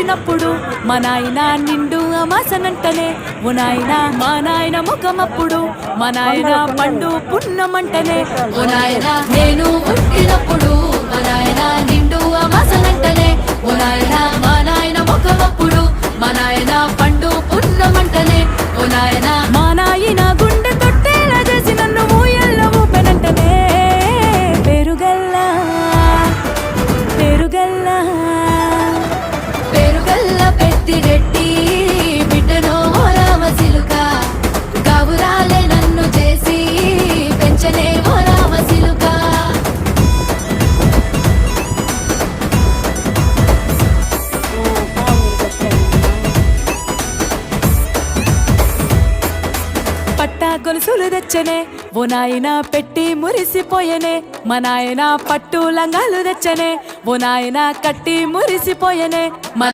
పుట్టినప్పుడు మా నాయన నిండు అమాసనంటనే ఓ నాయన మా నాయన ముఖమప్పుడు మా నాయన పండు పున్నమంటనే ఓ నాయన నేను పుట్టినప్పుడు మా నాయన నిండు అమాసనంటనే ఓ నాయన మా నాయన ముఖమప్పుడు మా నాయన పండు పున్నమంటనే ఓ నాయన మా నాయన గుండె తొట్టేలా చేసి నన్ను ఊయల్ల ఊపెనంటనే పేరుగల్లా పేరుగల్లా పేరుగల్ల పెద్దిరెడ్డి బిడ్డనో రామసిలుక గౌరాలే నన్ను చేసి పెంచనే ఓ రామసిలుక పట్టా గొలుసులు తెచ్చనే ఓ నాయన పెట్టి మురిసిపోయనే మా నాయన పట్టు లంగాలు తెచ్చనే ఓ నాయన కట్టి మురిసిపోయనే